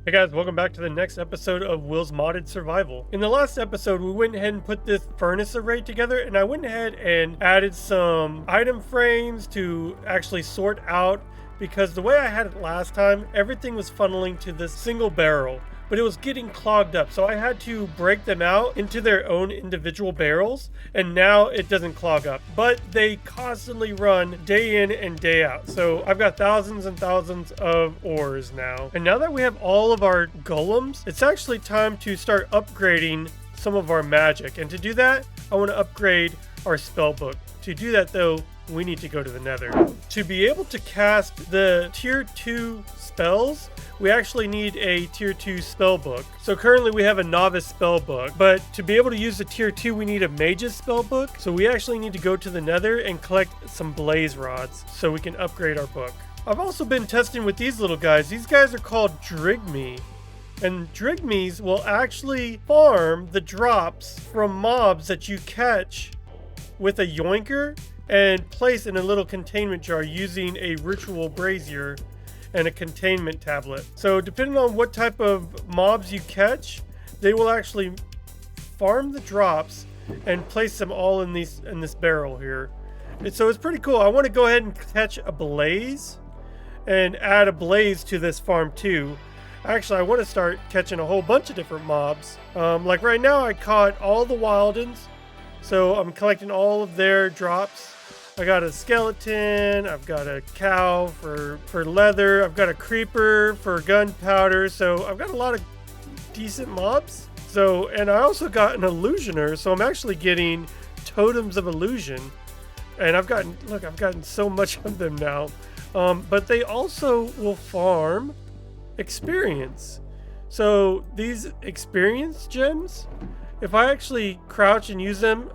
Hey guys, welcome back to the next episode of Will's Modded Survival. In the last episode, we went ahead and put this furnace array together, and I went ahead and added some item frames to actually sort out, because the way I had it last time, everything was funneling to this single barrel, but it was getting clogged up, so I had to break them out into their own individual barrels, and now it doesn't clog up. But they constantly run day in and day out, so I've got thousands and thousands of ores now. And now that we have all of our golems, it's actually time to start upgrading some of our magic. And to do that, I want to upgrade our spell book. To do that though, we need to go to the Nether. To be able to cast the tier 2 spells, we actually need a tier 2 spell book. So currently we have a novice spell book, but to be able to use the tier 2 we need a mage's spell book. So we actually need to go to the Nether and collect some blaze rods so we can upgrade our book. I've also been testing with these little guys. These guys are called Drigme. And Drigmes will actually farm the drops from mobs that you catch with a yoinker and place in a little containment jar using a ritual brazier and a containment tablet. So depending on what type of mobs you catch, they will actually farm the drops and place them all in this barrel here. And so it's pretty cool. I want to go ahead and catch a blaze and add a blaze to this farm too. Actually, I want to start catching a whole bunch of different mobs. Like right now I caught all the wildens, so I'm collecting all of their drops. I got a skeleton, I've got a cow for leather, I've got a creeper for gunpowder, so I've got a lot of decent mobs. So, and I also got an illusioner, so I'm actually getting totems of illusion. And I've gotten so much of them now. But they also will farm experience. So these experience gems, if I actually crouch and use them,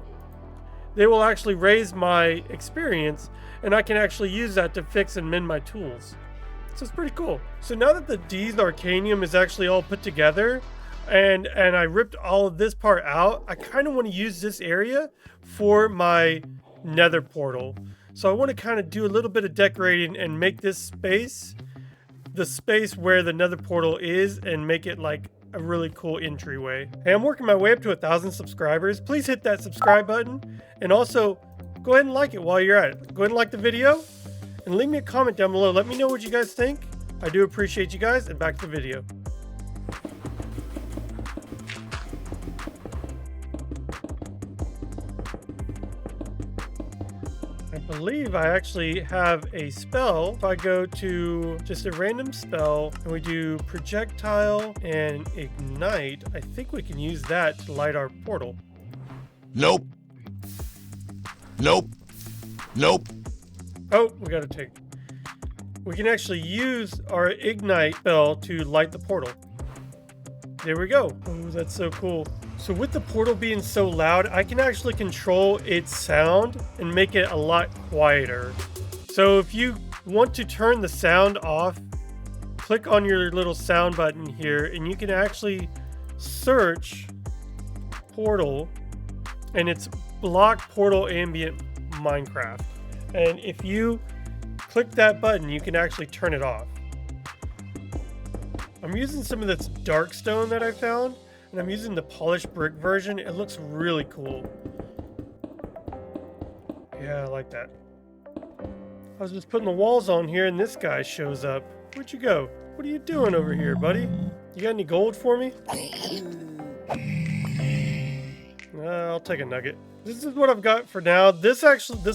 they will actually raise my experience, and I can actually use that to fix and mend my tools. So it's pretty cool. So now that the D's Arcanium is actually all put together, and I ripped all of this part out, I kind of want to use this area for my Nether portal. So I want to kind of do a little bit of decorating and make this space the space where the Nether portal is, and make it like a really cool entryway. Hey, I'm working my way up to 1,000 subscribers. Please hit that subscribe button, and also go ahead and like it while you're at it. Go ahead and like the video and leave me a comment down below. Let me know what you guys think. I do appreciate you guys, and back to the video. I believe I actually have a spell. If I go to just a random spell and we do projectile and ignite, I think we can use that to light our portal. Nope. Nope. Nope. Oh, we can actually use our ignite spell to light the portal. There we go. Oh, that's so cool. So with the portal being so loud, I can actually control its sound and make it a lot quieter. So if you want to turn the sound off, click on your little sound button here, and you can actually search portal, and it's block portal ambient Minecraft. And if you click that button, you can actually turn it off. I'm using some of this dark stone that I found, and I'm using the polished brick version. It looks really cool. Yeah, I like that. I was just putting the walls on here, and this guy shows up. Where'd you go? What are you doing over here, buddy? You got any gold for me? I'll take a nugget. This is what I've got for now. This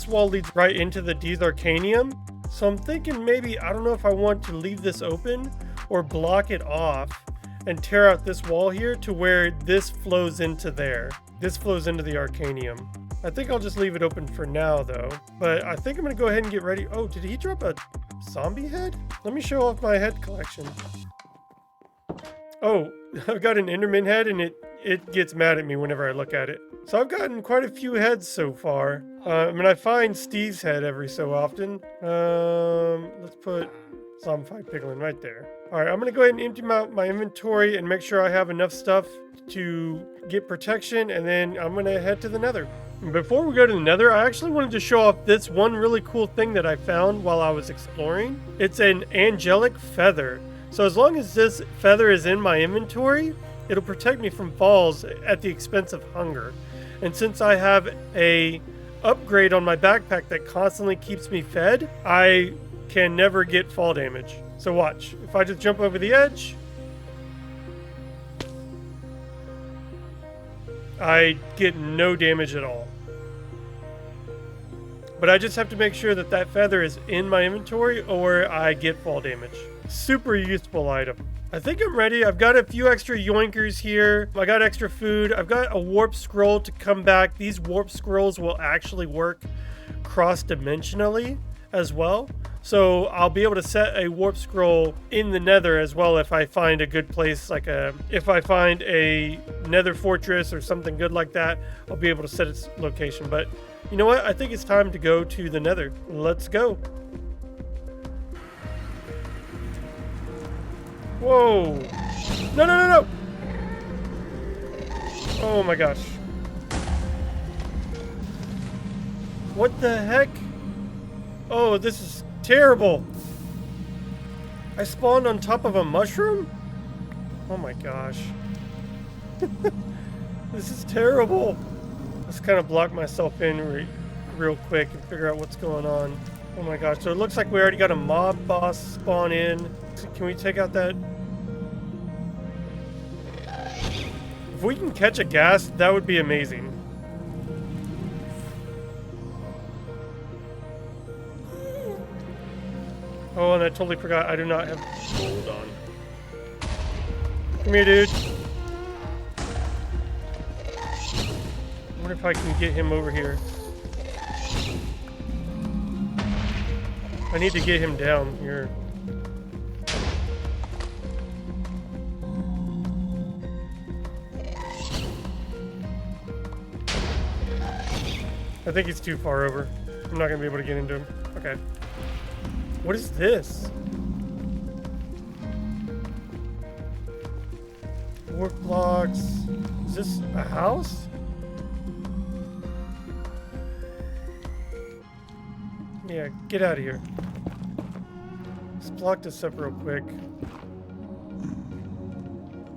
wall leads right into the D's Arcanium. So I'm thinking maybe, I don't know if I want to leave this open or block it off and tear out this wall here to where this flows into there. This flows into the Arcanium. I think I'll just leave it open for now though. But I think I'm gonna go ahead and get ready. Oh, did he drop a zombie head? Let me show off my head collection. Oh, I've got an Enderman head, and it gets mad at me whenever I look at it. So I've gotten quite a few heads so far. I find Steve's head every so often. Let's put Zombified Piglin right there. Alright, I'm gonna go ahead and empty my inventory and make sure I have enough stuff to get protection, and then I'm gonna head to the Nether. Before we go to the Nether, I actually wanted to show off this one really cool thing that I found while I was exploring. It's an angelic feather. So as long as this feather is in my inventory, it'll protect me from falls at the expense of hunger. And since I have a upgrade on my backpack that constantly keeps me fed, I can never get fall damage. So watch, if I just jump over the edge, I get no damage at all. But I just have to make sure that that feather is in my inventory or I get fall damage. Super useful item. I think I'm ready. I've got a few extra yoinkers here. I got extra food. I've got a warp scroll to come back. These warp scrolls will actually work cross-dimensionally as well. So I'll be able to set a warp scroll in the Nether as well if I find a good place, like if I find a Nether fortress or something good like that, I'll be able to set its location. But you know what? I think it's time to go to the Nether. Let's go. Whoa. No, no, no, no. Oh my gosh. What the heck? Oh, this is terrible. I spawned on top of a mushroom? Oh my gosh. This is terrible. Let's kind of block myself in real quick and figure out what's going on. Oh my gosh. So it looks like we already got a mob boss spawn in. So can we take out that? If we can catch a ghast, that would be amazing. Oh, and I totally forgot I do not have gold on. Come here, dude. I wonder if I can get him over here. I need to get him down here. I think he's too far over. I'm not gonna be able to get into him. Okay. What is this? Work blocks. Is this a house? Yeah, get out of here. Let's block this up real quick.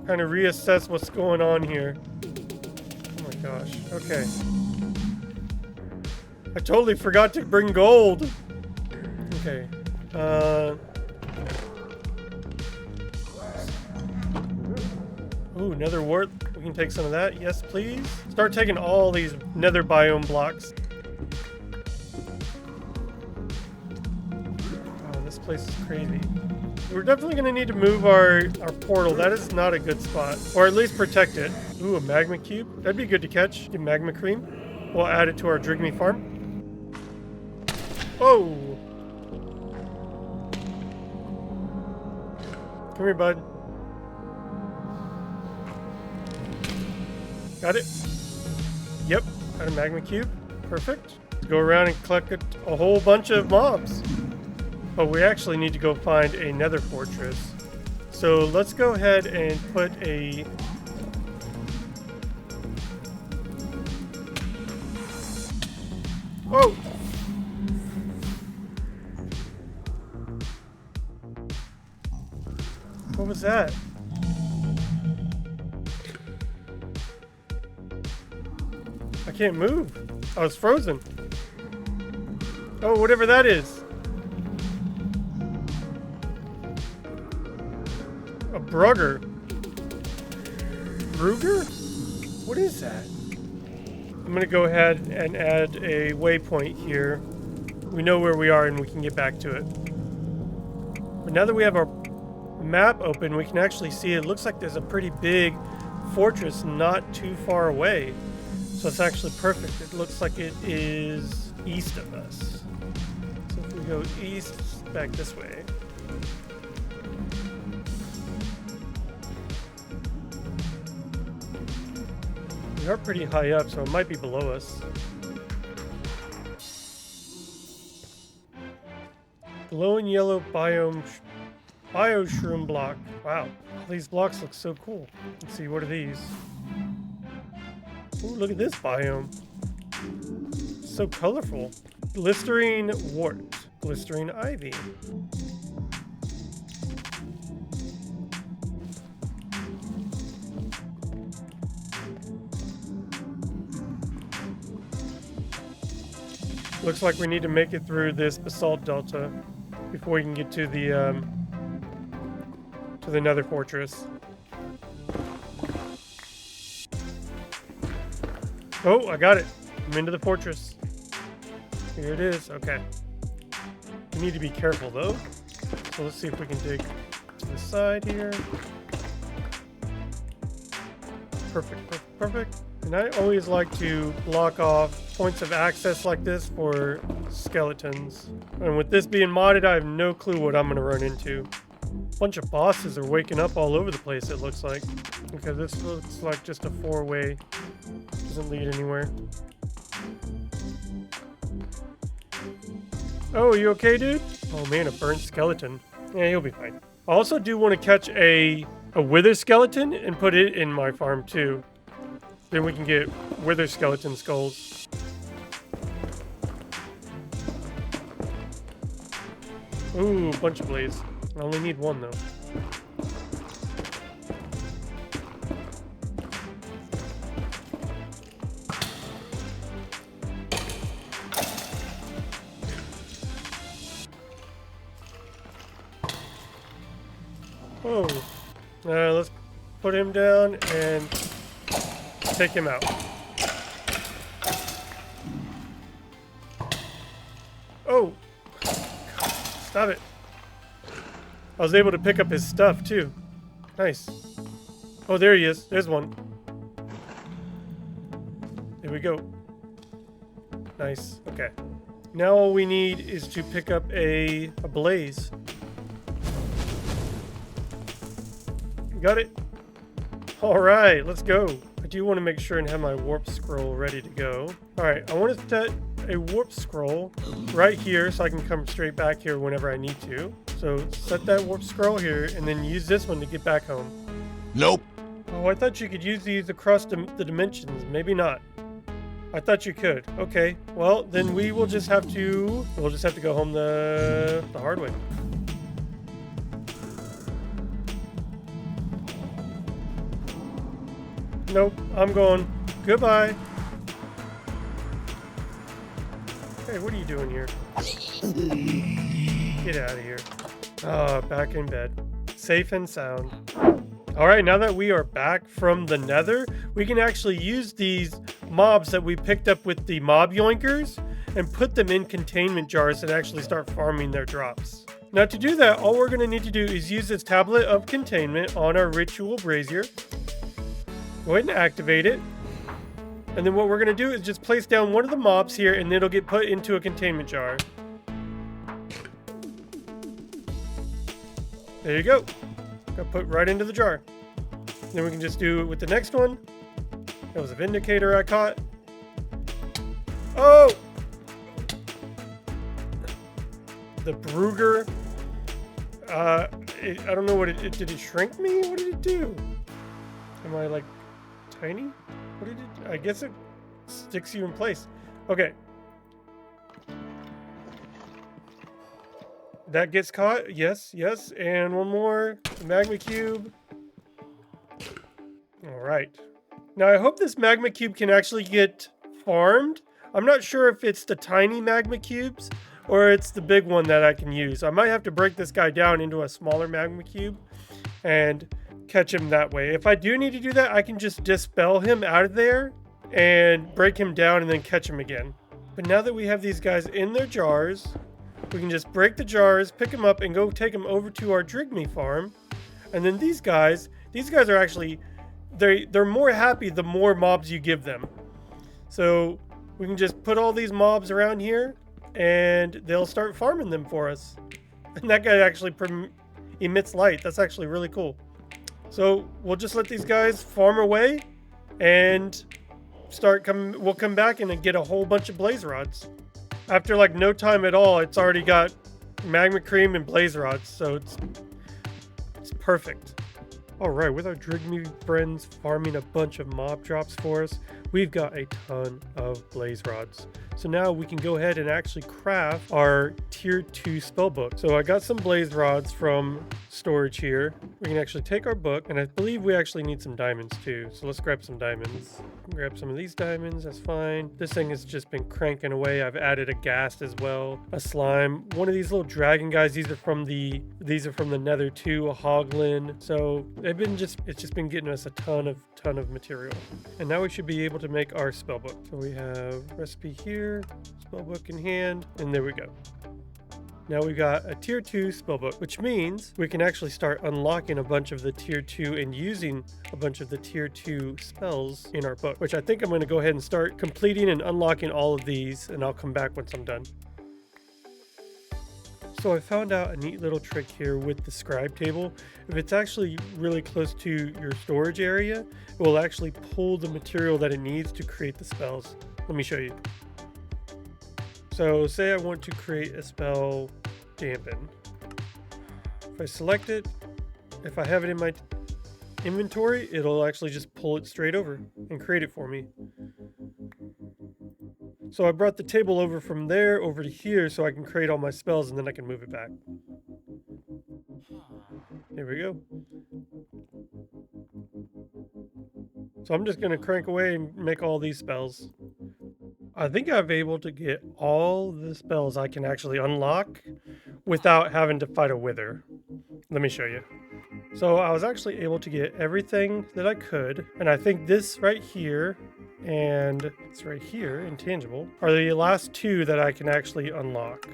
Kind of reassess what's going on here. Oh my gosh. Okay. I totally forgot to bring gold. Okay. Ooh, nether wart. We can take some of that. Yes, please. Start taking all these nether biome blocks. Oh, this place is crazy. We're definitely going to need to move our portal. That is not a good spot. Or at least protect it. Ooh, a magma cube. That'd be good to catch. Get magma cream. We'll add it to our Drigme farm. Oh! Come here, bud. Got it? Yep, got a magma cube. Perfect. Let's go around and collect a whole bunch of mobs. But we actually need to go find a nether fortress. So let's go ahead and put a... Whoa! What was that? I can't move. I was frozen. Oh, whatever that is. A Brugger. Bruger? What is that? I'm gonna go ahead and add a waypoint here. We know where we are and we can get back to it. But now that we have our map open, we can actually see it looks like there's a pretty big fortress not too far away. So it's actually perfect. It looks like it is east of us. So if we go east, back this way. We are pretty high up, so it might be below us. Glowing yellow bioshroom block. Wow, all these blocks look so cool. Let's see, what are these? Ooh, look at this biome. So colorful. Glistering wart. Glistering ivy. Looks like we need to make it through this basalt delta before we can get to the Nether fortress. Oh, I got it. I'm into the fortress. Here it is. Okay. We need to be careful though. So let's see if we can dig to the side here. Perfect, perfect, perfect. And I always like to block off points of access like this for skeletons. And with this being modded, I have no clue what I'm going to run into. A bunch of bosses are waking up all over the place, it looks like. Okay, this looks like just a four-way. Doesn't lead anywhere. Oh, you okay, dude? Oh man, a burnt skeleton. Yeah, he'll be fine. I also do want to catch a wither skeleton and put it in my farm too. Then we can get wither skeleton skulls. Ooh, bunch of blaze. I only need one though. Oh, let's put him down and take him out. Oh, stop it. I was able to pick up his stuff too. Nice. Oh, there he is. There's one. There we go. Nice. Okay. Now all we need is to pick up a blaze. Got it. All right, let's go. I do want to make sure and have my warp scroll ready to go. All right, I want to set a warp scroll right here so I can come straight back here whenever I need to. So set that warp scroll here and then use this one to get back home. Nope. Oh, I thought you could use these across the dimensions. Maybe not. I thought you could. Okay, well then we'll just have to go home the hard way. Nope, I'm going. Goodbye. Hey, what are you doing here? Get out of here. Ah, back in bed. Safe and sound. Alright, now that we are back from the Nether, we can actually use these mobs that we picked up with the mob yoinkers and put them in containment jars and actually start farming their drops. Now to do that, all we're going to need to do is use this tablet of containment on our ritual brazier. Go ahead and activate it. And then what we're going to do is just place down one of the mobs here and it'll get put into a containment jar. There you go. Got put right into the jar. Then we can just do it with the next one. That was a Vindicator I caught. Oh! The Brugger. I don't know what it did. It shrink me? What did it do? Am I like tiny? What did it? I guess it sticks you in place. Okay. That gets caught. Yes, yes. And one more. The magma cube. All right. Now I hope this magma cube can actually get farmed. I'm not sure if it's the tiny magma cubes or it's the big one that I can use. I might have to break this guy down into a smaller magma cube and catch him that way. If I do need to do that, I can just dispel him out of there and break him down and then catch him again. But now that we have these guys in their jars, we can just break the jars, pick them up, and go take them over to our Drigme farm. And then these guys are actually, they're more happy the more mobs you give them. So we can just put all these mobs around here and they'll start farming them for us. And that guy actually emits light. That's actually really cool. So we'll just let these guys farm away and we'll come back and get a whole bunch of blaze rods. After like no time at all, it's already got magma cream and blaze rods, so it's perfect. All right, with our Drigme friends farming a bunch of mob drops for us, we've got a ton of blaze rods. So now we can go ahead and actually craft our tier 2 spell book. So I got some blaze rods from storage here. We can actually take our book, and I believe we actually need some diamonds too. So let's grab some diamonds. Grab some of these diamonds, that's fine. This thing has just been cranking away. I've added a ghast as well, a slime, one of these little dragon guys. These are from the Nether too, a hoglin. So it's just been getting us a ton of material. And now we should be able to make our spellbook. So we have recipe here, spellbook in hand, and there we go. Now we got a tier 2 spellbook, which means we can actually start unlocking a bunch of the tier 2 and using a bunch of the tier 2 spells in our book, which I think I'm going to go ahead and start completing and unlocking all of these, and I'll come back once I'm done. So I found out a neat little trick here with the scribe table. If it's actually really close to your storage area, it will actually pull the material that it needs to create the spells. Let me show you. So say I want to create a spell dampen. If I select it, if I have it in my inventory, it'll actually just pull it straight over and create it for me. So I brought the table over from there over to here so I can create all my spells, and then I can move it back. There we go. So I'm just going to crank away and make all these spells. I think I'm able to get all the spells I can actually unlock without having to fight a wither. Let me show you. So I was actually able to get everything that I could, and I think this right here and it's right here, intangible, are the last two that I can actually unlock.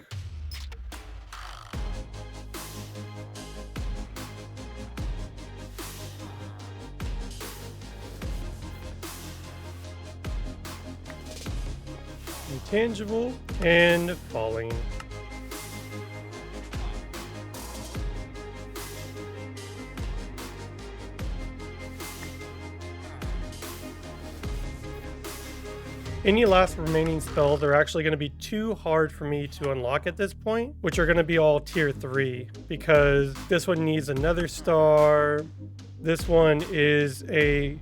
Intangible and falling. Any last remaining spells are actually going to be too hard for me to unlock at this point, which are going to be all tier 3, because this one needs another star. This one is a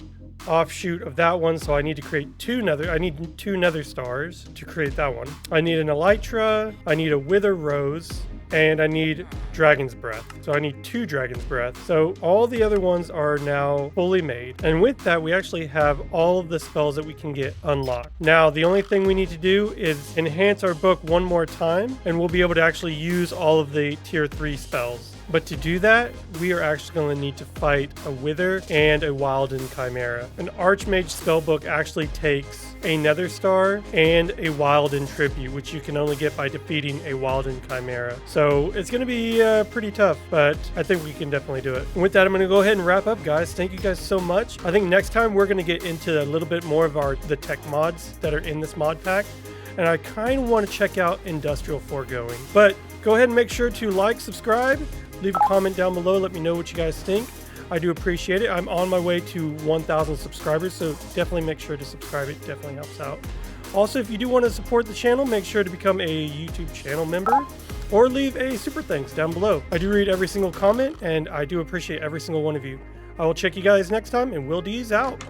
offshoot of that one, so I need to create two nether stars to create that one. I need an elytra, I need a wither rose, and I need dragon's breath. So I need 2 dragon's breath. So all the other ones are now fully made. And with that, we actually have all of the spells that we can get unlocked. Now, the only thing we need to do is enhance our book one more time, and we'll be able to actually use all of the tier 3 spells. But to do that, we are actually going to need to fight a wither and a wilden chimera. An archmage spellbook actually takes a nether star and a wilden tribute, which you can only get by defeating a wilden chimera. So it's going to be pretty tough, but I think we can definitely do it. And with that, I'm going to go ahead and wrap up, guys. Thank you guys so much. I think next time we're going to get into a little bit more of the tech mods that are in this mod pack. And I kind of want to check out industrial foregoing. But go ahead and make sure to like, subscribe, leave a comment down below. Let me know what you guys think. I do appreciate it. I'm on my way to 1,000 subscribers, so definitely make sure to subscribe. It definitely helps out. Also, if you do want to support the channel, make sure to become a YouTube channel member or leave a super thanks down below. I do read every single comment, and I do appreciate every single one of you. I will check you guys next time, and Will D's out.